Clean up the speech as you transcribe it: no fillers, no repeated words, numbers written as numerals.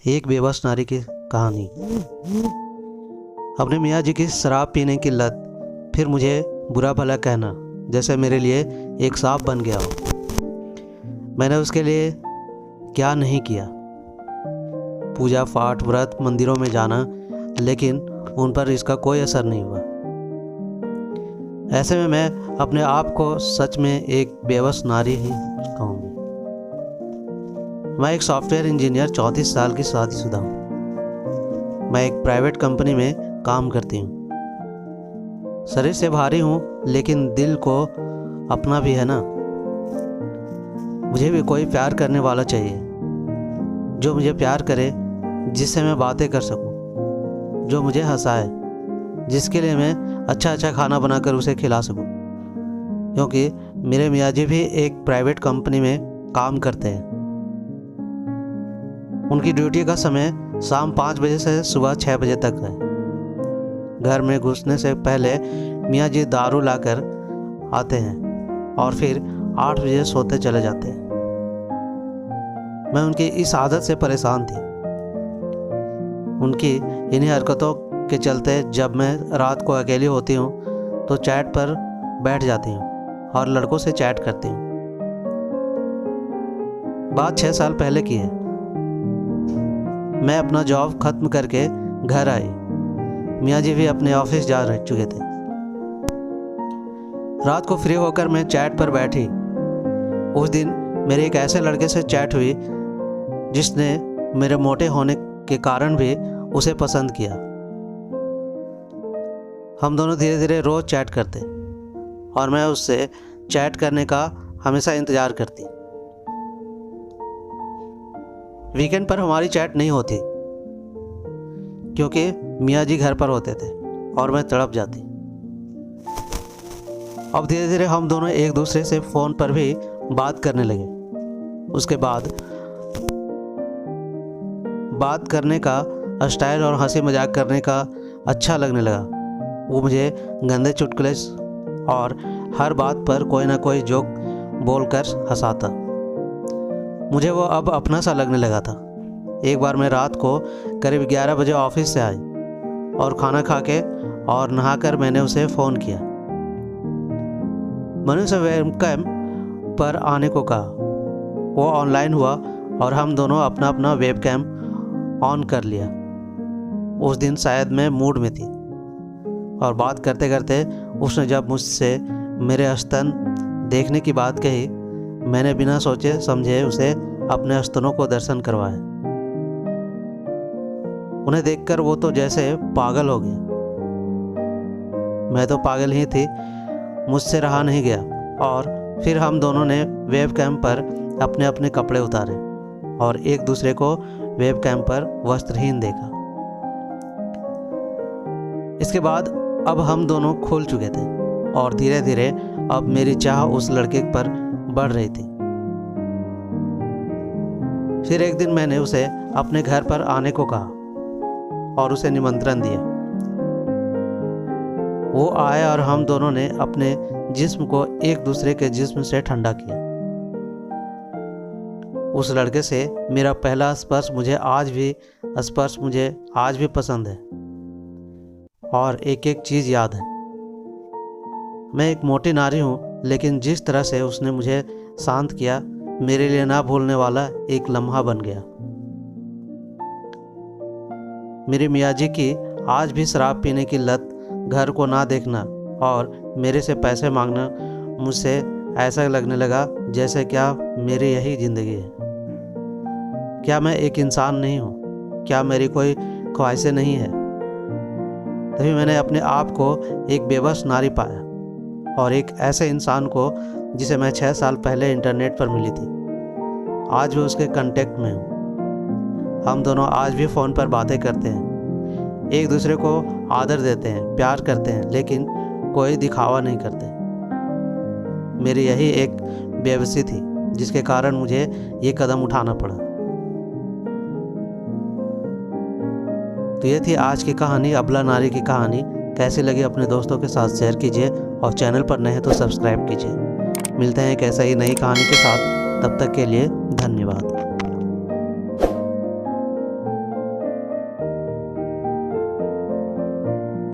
एक बेबस नारी की कहानी। अपने मियाँ जी की शराब पीने की लत फिर मुझे बुरा भला कहना जैसे मेरे लिए एक सांप बन गया हो। मैंने उसके लिए क्या नहीं किया, पूजा पाठ व्रत मंदिरों में जाना, लेकिन उन पर इसका कोई असर नहीं हुआ। ऐसे में मैं अपने आप को सच में एक बेबस नारी ही कहूँगी। मैं एक सॉफ्टवेयर इंजीनियर 34 साल की शादीशुदा हूँ। मैं एक प्राइवेट कंपनी में काम करती हूँ। शरीर से भारी हूँ, लेकिन दिल को अपना भी है ना। मुझे भी कोई प्यार करने वाला चाहिए, जो मुझे प्यार करे, जिससे मैं बातें कर सकूं, जो मुझे हंसाए, जिसके लिए मैं अच्छा अच्छा खाना बनाकर उसे खिला सकूं। क्योंकि मेरे मियाँ जी भी एक प्राइवेट कंपनी में काम करते हैं। उनकी ड्यूटी का समय शाम 5 बजे से सुबह 6 बजे तक है। घर में घुसने से पहले मियाँ जी दारू लाकर आते हैं और फिर 8 बजे सोते चले जाते हैं। मैं उनकी इस आदत से परेशान थी। उनकी इन्हीं हरकतों के चलते जब मैं रात को अकेली होती हूँ तो चैट पर बैठ जाती हूँ और लड़कों से चैट करती हूँ। बात 6 साल पहले की है। मैं अपना जॉब खत्म करके घर आई। मियाँ जी भी अपने ऑफिस जा रह चुके थे। रात को फ्री होकर मैं चैट पर बैठी। उस दिन मेरे एक ऐसे लड़के से चैट हुई जिसने मेरे मोटे होने के कारण भी उसे पसंद किया। हम दोनों धीरे धीरे रोज चैट करते और मैं उससे चैट करने का हमेशा इंतज़ार करती। वीकेंड पर हमारी चैट नहीं होती क्योंकि मियाँ जी घर पर होते थे और मैं तड़प जाती। अब धीरे धीरे हम दोनों एक दूसरे से फ़ोन पर भी बात करने लगे। उसके बाद बात करने का स्टाइल और हंसी मजाक करने का अच्छा लगने लगा। वो मुझे गंदे चुटकुले और हर बात पर कोई ना कोई जोक बोलकर हंसाता। मुझे वो अब अपना सा लगने लगा था। एक बार मैं रात को करीब 11 बजे ऑफिस से आई और खाना खा के और नहाकर मैंने उसे फ़ोन किया। मैंने उसे वेबकैम पर आने को कहा। वो ऑनलाइन हुआ और हम दोनों अपना अपना वेबकैम ऑन कर लिया। उस दिन शायद मैं मूड में थी और बात करते करते उसने जब मुझसे मेरे स्तन देखने की बात कही, मैंने बिना सोचे समझे उसे अपने स्तनों को दर्शन करवाया। उन्हें देखकर वो तो जैसे पागल हो गए। मैं तो पागल ही थी, मुझसे रहा नहीं गया और फिर हम दोनों ने वेबकैम पर अपने अपने कपड़े उतारे और एक दूसरे को वेबकैम पर वस्त्रहीन देखा। इसके बाद अब हम दोनों खुल चुके थे और धीरे धीरे अब मेरी चाह उस लड़के पर बढ़ रही थी। फिर एक दिन मैंने उसे अपने घर पर आने को कहा और उसे निमंत्रण दिया। वो आया और हम दोनों ने अपने जिस्म को एक दूसरे के जिस्म से ठंडा किया। उस लड़के से मेरा पहला स्पर्श मुझे आज भी पसंद है और एक एक चीज़ याद है। मैं एक मोटी नारी हूँ, लेकिन जिस तरह से उसने मुझे शांत किया, मेरे लिए ना भूलने वाला एक लम्हा बन गया। मेरे मियाँ जी की आज भी शराब पीने की लत, घर को ना देखना और मेरे से पैसे मांगना मुझसे ऐसा लगने लगा जैसे क्या मेरी यही ज़िंदगी है। क्या मैं एक इंसान नहीं हूँ? क्या मेरी कोई ख्वाहिशें नहीं है? तभी मैंने अपने आप को एक बेबस नारी पाया और एक ऐसे इंसान को जिसे मैं 6 साल पहले इंटरनेट पर मिली थी। आज भी उसके कांटेक्ट में हूँ। हम दोनों आज भी फ़ोन पर बातें करते हैं, एक दूसरे को आदर देते हैं, प्यार करते हैं, लेकिन कोई दिखावा नहीं करते। मेरी यही एक बेबसी थी जिसके कारण मुझे ये कदम उठाना पड़ा। तो ये थी आज की कहानी, अबला नारी की कहानी। कैसी लगी अपने दोस्तों के साथ शेयर कीजिए और चैनल पर नए हैं तो सब्सक्राइब कीजिए। मिलते हैं एक ऐसा ही नई कहानी के साथ, तब तक के लिए धन्यवाद।